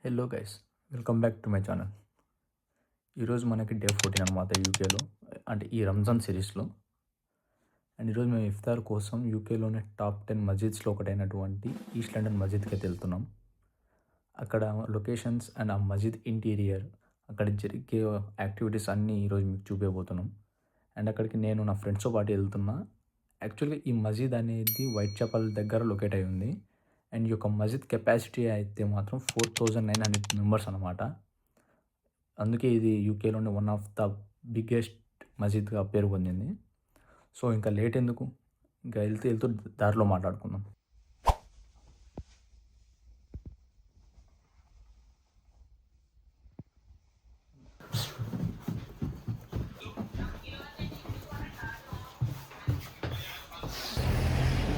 Hello guys, welcome back to my channel. ఈరోజు మనకి day 14 అనమాట యూకేలో, అంటే ఈ రంజాన్ సిరీస్లో. అండ్ ఈరోజు మేము ఇఫ్తార్ కోసం యూకేలోనే టాప్ 10 మస్జిద్స్లో ఒకటైనటువంటి ఈస్ట్ లండన్ మస్జిద్కి అయితే వెళ్తున్నాం. అక్కడ లొకేషన్స్ అండ్ ఆ మస్జిద్ ఇంటీరియర్, అక్కడ జరిగే యాక్టివిటీస్ అన్నీ ఈరోజు మీకు చూపించబోతున్నాం. అండ్ అక్కడికి నేను నా ఫ్రెండ్స్తో పాటు వెళ్తున్నా. యాక్చువల్గా ఈ మస్జిద్ అనేది వైట్ చాపల్ దగ్గర లొకేట్ అయి ఉంది. అండ్ ఈ యొక్క మస్జిద్ కెపాసిటీ అయితే మాత్రం 4,900 మెంబర్స్ అనమాట. అందుకే ఇది యూకేలోనే వన్ ఆఫ్ ద బిగ్గెస్ట్ మస్జిద్గా పేరు పొందింది. సో ఇంకా లేట్ ఎందుకు, ఇంకా వెళ్తూ దారిలో మాట్లాడుకుందాం.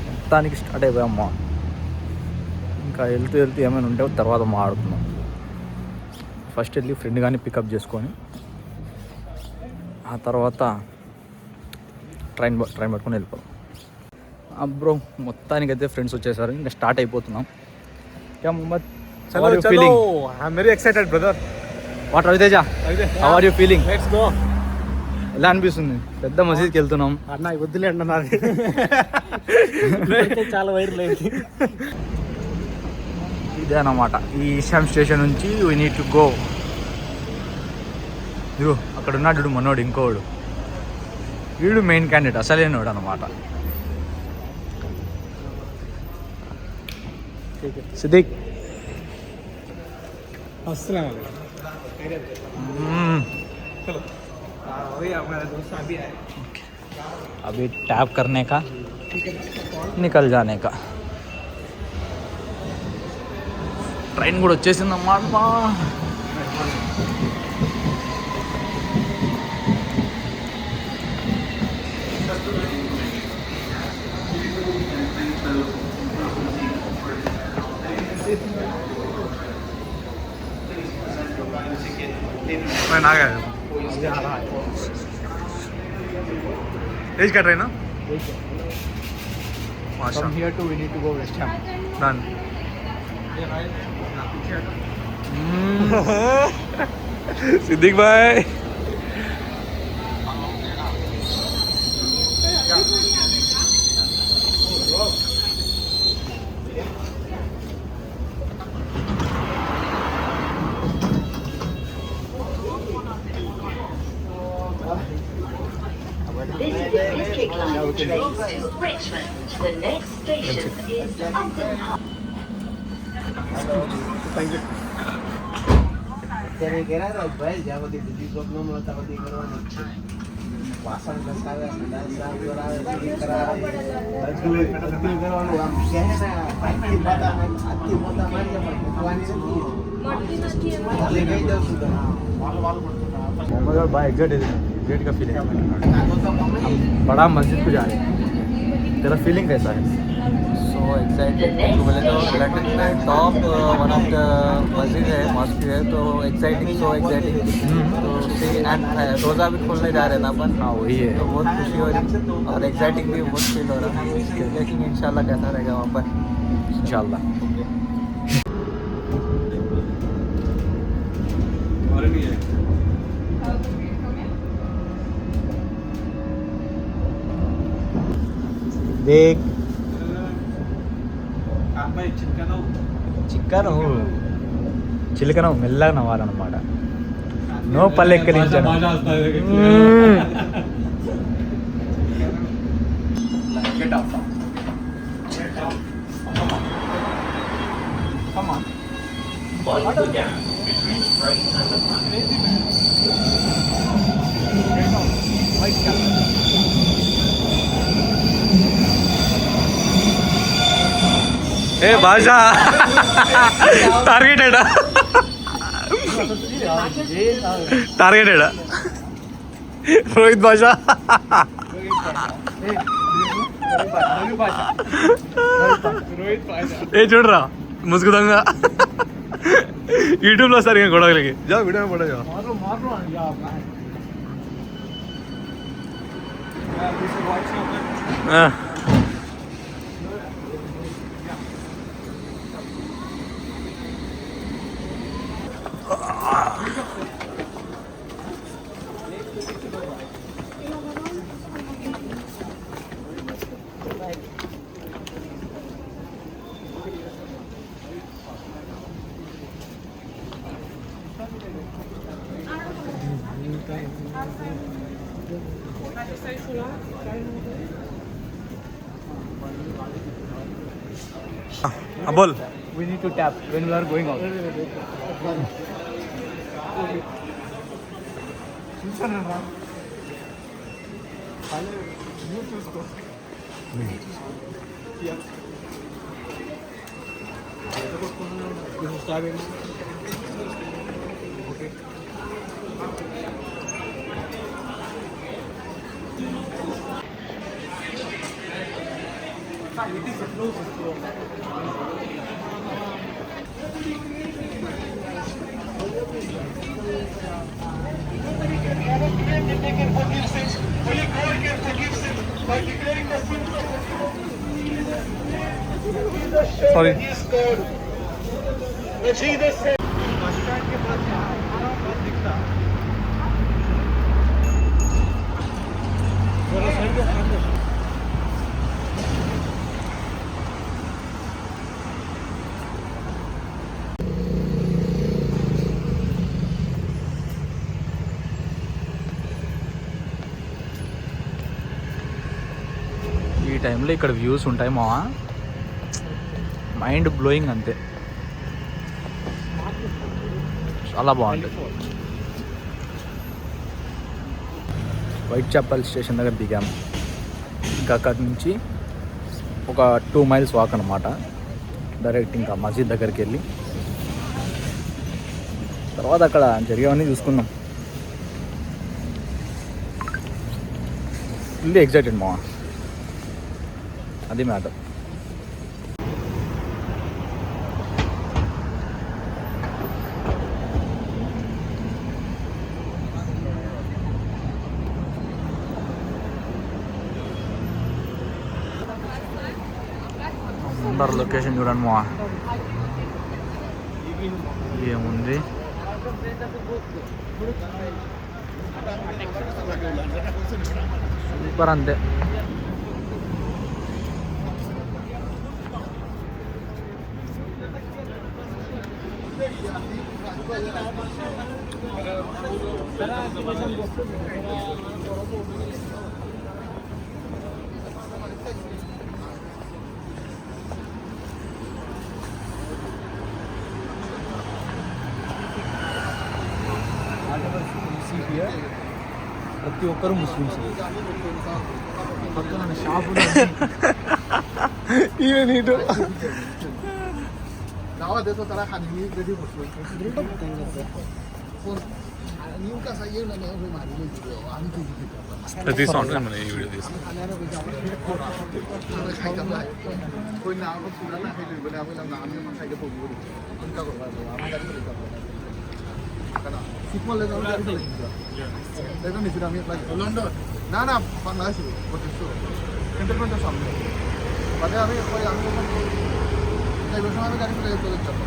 మొత్తానికి స్టార్ట్ అయిపోయామ్మా. ఇంకా వెళ్తూ ఏమైనా ఉంటే తర్వాత మాట్లాడుకుందాం. ఫస్ట్ వెళ్ళి ఫ్రెండ్ కానీ పికప్ చేసుకొని ఆ తర్వాత ట్రైన్ పట్టుకొని వెళ్ళిపోదాం. బ్రో, మొత్తానికి అయితే ఫ్రెండ్స్ వచ్చేసారు, ఇంకా స్టార్ట్ అయిపోతున్నాం. క్యా Mohammed, how are you feeling? I am very excited brother. What Raviteja, how are you feeling? Let's go. ఎలా అనిపిస్తుంది? పెద్ద మసీద్కి వెళ్తున్నాం అన్న. వద్దులే అన్న, నాది చాలా వైరల్ అయింది. ఇదే అన్నమాట ఈ ఇషామ్ స్టేషన్ నుంచి వీ నీడ్ టు గో. ఇదిగో అక్కడ ఉన్నాడు మనోడు, ఇంకోడు. వీడు మెయిన్ క్యాండిడేట్, అసలేనోడు అనమాట. సిద్దిక్, अभी टैप करने का, निकल जाने का. ట్రైన్ కూడా వచ్చేసిందమ్మా. ఏజ్ का train From here to we need to go West Ham. Done. Siddiq भाई, This is the District Line train to Richmond. The next station is Upton Park. Thank you. ત્યારે કર્યા હતા ભાઈ, જ્યાં બધી બીજી પ્રોબ્લેમ હતા બધી કરવાની છે. વાસણ ઘસાવે, સંડાસ સાફ કરાવે, ક્લીન કરાવે, બધું કરવાનું. આમ શહેરના આજથી પોતા મારી પણ મૂકવાની નથી. ખાલી કહી દઉં છું તમે. मोहम्मद और भाई एग्जैक्ट का फीलिंग, बड़ा मस्जिद को जा रहे हैं. तेरा फीलिंग कैसा है? So excited. तो बोले तो लंदन में टॉप वन ऑफ द मस्जिद है, मॉस्क है, तो एक्साइटिंग, सो एक्साइटिंग. तो सी एंड रोज़ा भी खोलने जा रहे हैं ना अपन. हाँ वही है. तो बहुत खुशी हो रही और एक्साइटिंग भी बहुत फील हो रहा है. लेकिन इंशाल्लाह कैसा रहेगा वहाँ पर, इंशाल्लाह. देख చిలకన మెల్లగా నవ్వాలన్నమాట. నో పల్లెక్కలించడం. ఏ భాషా టార్గెటెడ్ రోహిత్ భాషా. ఏ చూడరా ముసుగుదంగా యూట్యూబ్లో సరిగా గొడవలకి జా వీడియో పడగా. बोल. We need to tap when we are going out. Sorry. ఈ టైంలో ఇక్కడ వ్యూస్ ఉంటాయి మా మైండ్ బ్లోయింగ్ అంతే, చాలా బాగుంటుంది. వైట్ చాపల్ స్టేషన్ దగ్గర దిగాము. ఇంకా అక్కడి నుంచి ఒక 2 miles వాక్ అనమాట. డైరెక్ట్ ఇంకా మసీద్ దగ్గరికి వెళ్ళి తర్వాత అక్కడ జరిగేవన్నీ చూసుకున్నాం. ఫుల్లీ ఎగ్జైటెడ్ మా, అది మ్యాటర్. అందరు లొకేషన్ చూడండి మా, ఏముంది సూపర్ అంతే. ప్రతి ఒక్కరు ముస్లిమ్స్. పక్కన షాపులు నీటు తీసుకుంటే మన ఈ వీడియో తీసుకుంటాం. না না বাংলাদেশি সেন্টারমেন্টের সামনে বাদে আমি ওই আমি যাই সময় আমি গাড়ি চলে চলে যাবো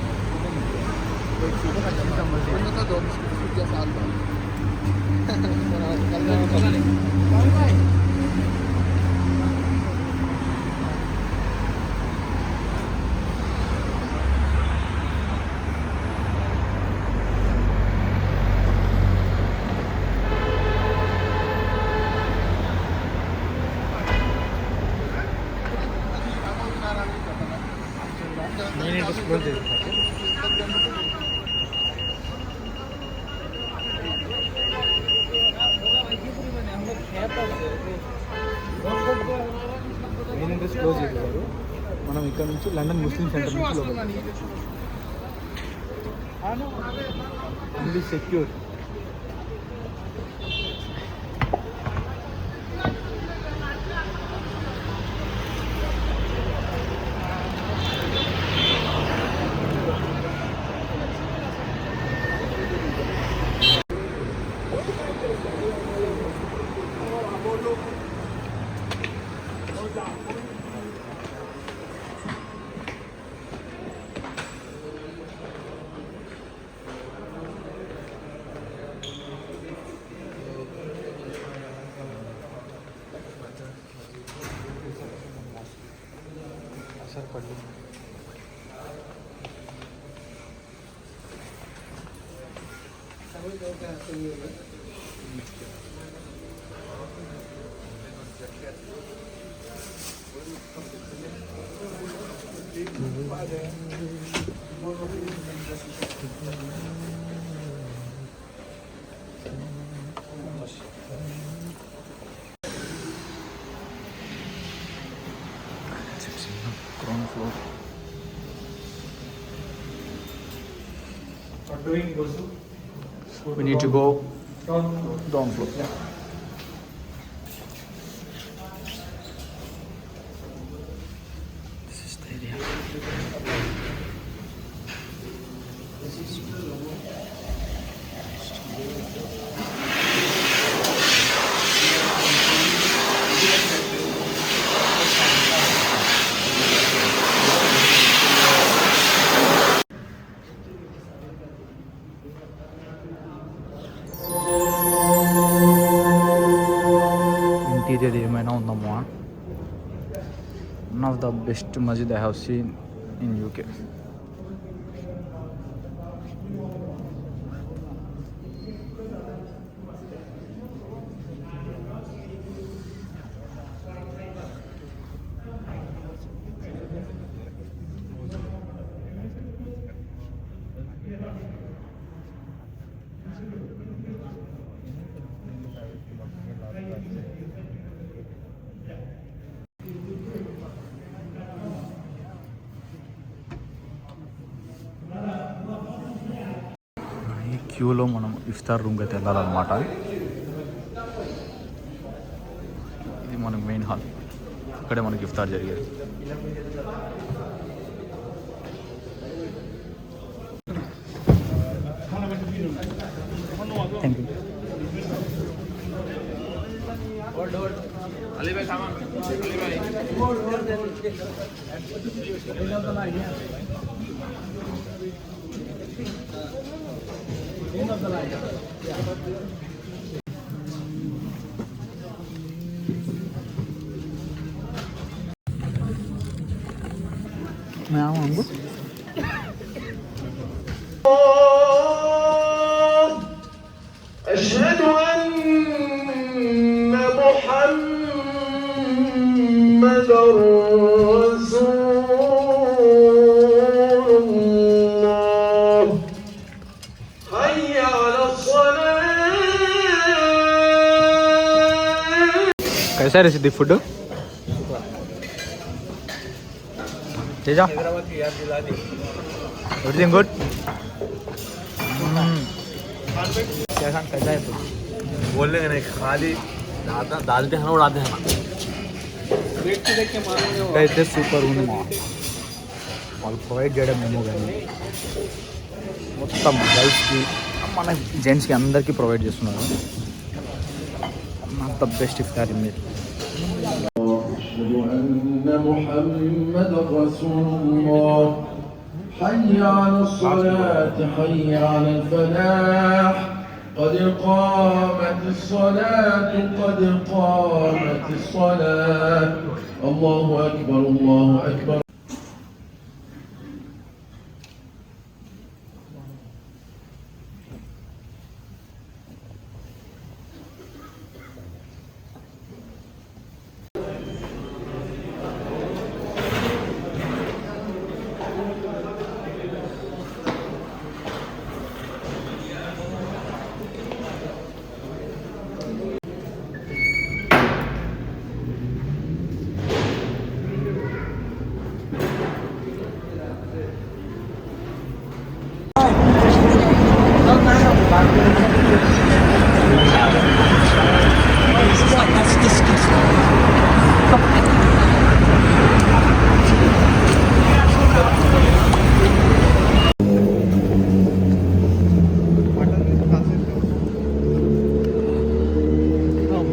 మెయిన్ ఎంట్రెన్స్ క్లోజ్ చేశారు. మనం ఇక్కడ నుంచి లండన్ ముస్లిం సెంటర్ నుంచి లోపలికి secure. Ground floor. We need to go down floor. This is the area. Interior ఏమైనా ఉందమ్మా. One of the best masjid I have seen in UK. ఈ క్యూలో మనం ఇఫ్తార్ రూమ్కి అయితే వెళ్ళాలన్నమాట. ఇది మన మెయిన్ హాల్, ఇక్కడే మనకి ఇఫ్తార్ జరిగేది. Thank you. मैं आऊँगा. أشهد أن محمدا رسول الله حي على الصلاة. कैसा है सिद्धि फूड? Teja everything good. कैसा है फूड? बोलने का नहीं, खाली डालते हैं उड़ाते हैं. అయితే సూపర్ ఉంది మా. వాళ్ళు ప్రొవైడ్ చేయడం ఏమో కానీ మొత్తం గర్ల్స్కి మన జెంట్స్కి అందరికీ ప్రొవైడ్ చేస్తున్నారు. నాట్ ద బెస్ట్ ఇఫ్తార్ ఇన్ మీర్. أشهد أن محمدا رسول الله حي على الصلاة حي على الفلاح قد قامت الصلاة قد قامت الصلاة الله أكبر الله أكبر.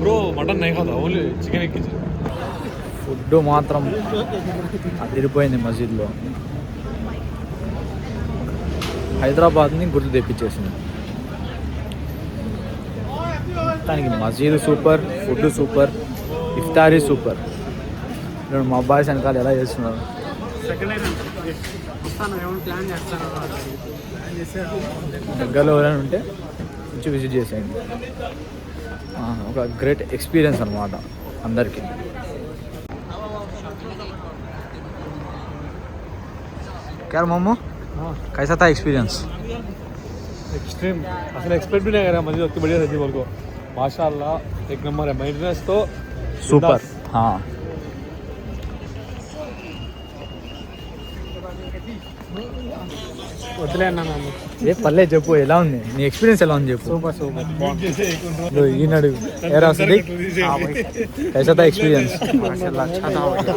ब्रो मटन नहीं खाता, ओनली चिकन एक कीजिए. ఫుడ్ మాత్రం అదిరిపోయింది మస్జిద్లో. హైదరాబాద్ని గుర్తు తెప్పించేసింది. మొత్తానికి మస్జిద్ super, food super, iftari super. ఇప్పుడు మా అబ్బాయి వెనకాల ఎలా చేస్తున్నారు. దగ్గరలో ఎవరైనా ఉంటే వచ్చి విజిట్ చేసేయండి. ఒక గ్రేట్ ఎక్స్పీరియన్స్ అనమాట అందరికీ. क्या मोमो कैसा था एक्सपीरियंस? एक्सट्रीम असल एक्सपेक्ट भी नहीं कर रहा मस्जिद उतनी बढ़िया थी बोल को माशाल्लाह एक नंबर है मेंटेनेंस तो सूपर. हाँ వదిలే అన్నా ఏ పర్లేదు చెప్పు, ఎలా ఉంది నీ ఎక్స్పీరియన్స్, ఎలా ఉంది చెప్పు. సూపర్ ఈనాడు ఏరా సిద్దిక్ कैसा था एक्सपीरियंस? माशाल्लाह अच्छा था.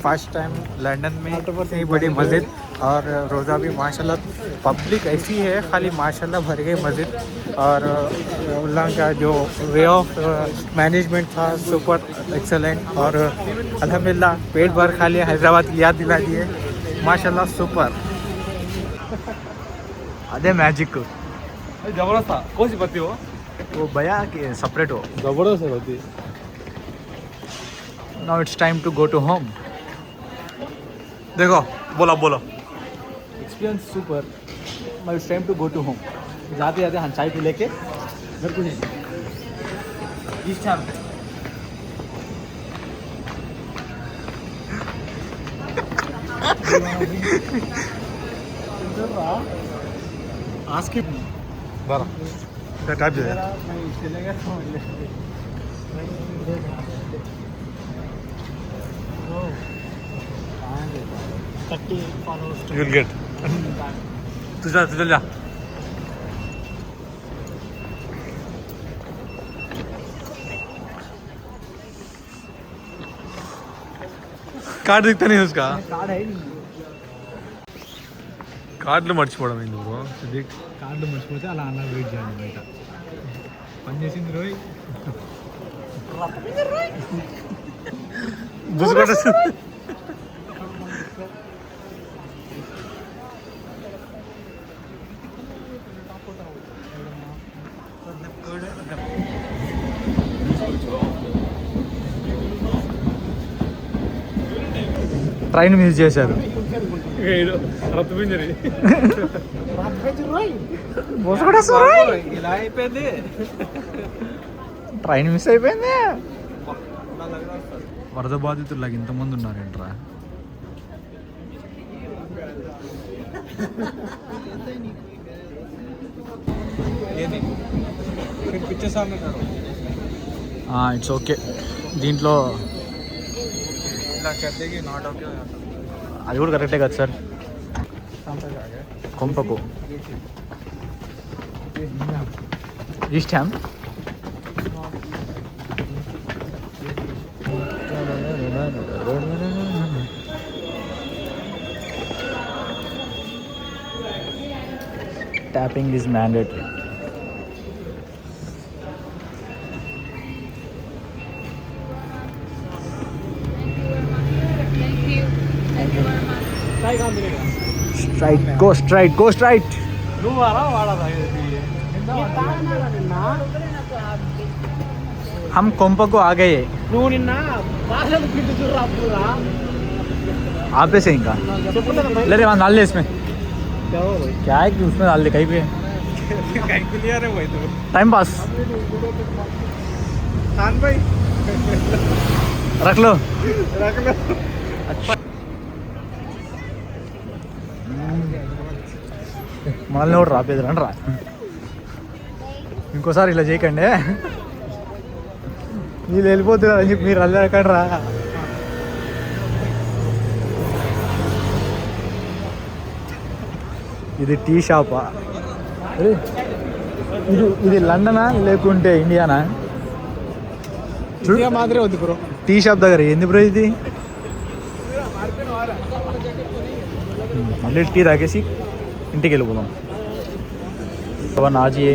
फर्स्ट टाइम लंदन में इतनी बड़ी मस्जिद और रोज़ा भी माशाल्लाह पब्लिक ऐसी है खाली माशाल्लाह भर गई मस्जिद. और उल्लाह का जो वे ऑफ मैनेजमेंट था सुपर एक्सेलेंट. और अल्हम्दुलिल्लाह पेट भर खा लिया, हैदराबाद की याद दिला दिए. माशाल्लाह सुपर. అదే మ్యాజిక్. जबरदस्त था कौन सी पत्ती हो वो भैया सपरेट हो. जबरदस्त है पत्ती. Now it's time to go to home. देखो बोला बोलो experience super. Now it's time to go to home. जाते जाते हम चाय पी लेके घर को जाएंगे. इस टाइम आज की बारह क्या टाइप है यू विल गेट तू चल जा कार्ड दिखता नहीं उसका कार्ड है नहीं. కార్డులు మర్చిపోవడం ఎందుకు సిద్దిక్ కార్డు మర్చిపోతే అలా అలా వెయిట్ చేయాలి బయట. పని చేసింది రోయ్. ట్రైన్ మిస్ చేశారు. ఇలా అయిపోయింది. ట్రైన్ మిస్ అయిపోయింది. వరద బాధితులు ఇంతమంది ఉన్నారేంట్రా. It's okay. దీంట్లో ఇలా చెప్తే నాట్ ఓకే. అది కూడా కరెక్టే కదా సార్. కొంపకు East Ham. Tapping is mandatory. Straight, go straight. నువ్వు వారా వాడా हम कोम्पा को आ गए. నువ్వు నిన్న భాషలు పిట్టు చూడరా పూరా आप से इनका ले रे वहाँ डाल ले इसमें. क्या है कि उसमें डाल दे कहीं पे. कहीं क्लियर है भाई तो टाइम पास खान भाई रख लो. మనల్ని కూడా రాపేది రండి రా. ఇంకోసారి ఇలా చేయకండి. వీళ్ళు వెళ్ళిపోతున్నారు అని చెప్పి మీరు వెళ్ళకండి రా. ఇది టీ షాపా? ఇది లండనా లేకుంటే ఇండియానా? ఇండియా మాదిరే వద్దు బ్రో. టీ షాప్ దగ్గర ఏంది బ్రో ఇది? మళ్ళీ టీ తాగేసి ఇంటికి వెళ్ళిపోదాం. आज ये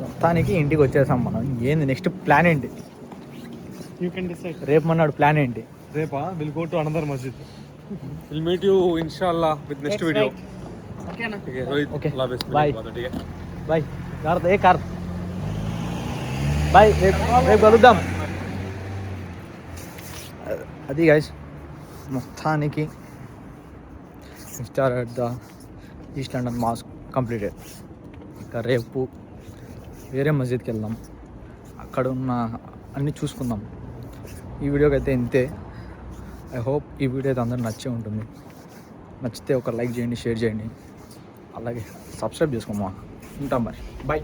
మొత్తానికి ఇంటికి వచ్చేసాం మనం. ఏంది నెక్స్ట్ ప్లాన్ ఏంటి? You can decide. రేపు మన్నాడు ప్లాన్ ఏంటి? రేపా విల్ గో టు అనదర్ మస్జిద్. విల్ మీట్ యూ ఇన్షాల్లా with next video. Okay bye bye. కార్త్ ఏ కార్త్ బాయ్. రేపు కలుద్దాం. అది గైస్ మొత్తానికి ఇఫ్తార్ at the East London mosque completed. ఇంకా రేపు వేరే మస్జిద్కి వెళ్దాం, అక్కడ ఉన్న అన్నీ చూసుకుందాం. ఈ వీడియోకి అయితే ఇంతే. ఐ హోప్ ఈ వీడియో అయితే అందరూ నచ్చే ఉంటుంది. నచ్చితే ఒక లైక్ చేయండి, షేర్ చేయండి, అలాగే సబ్స్క్రైబ్ చేసుకోమా. ఉంటాం మరి. బాయ్.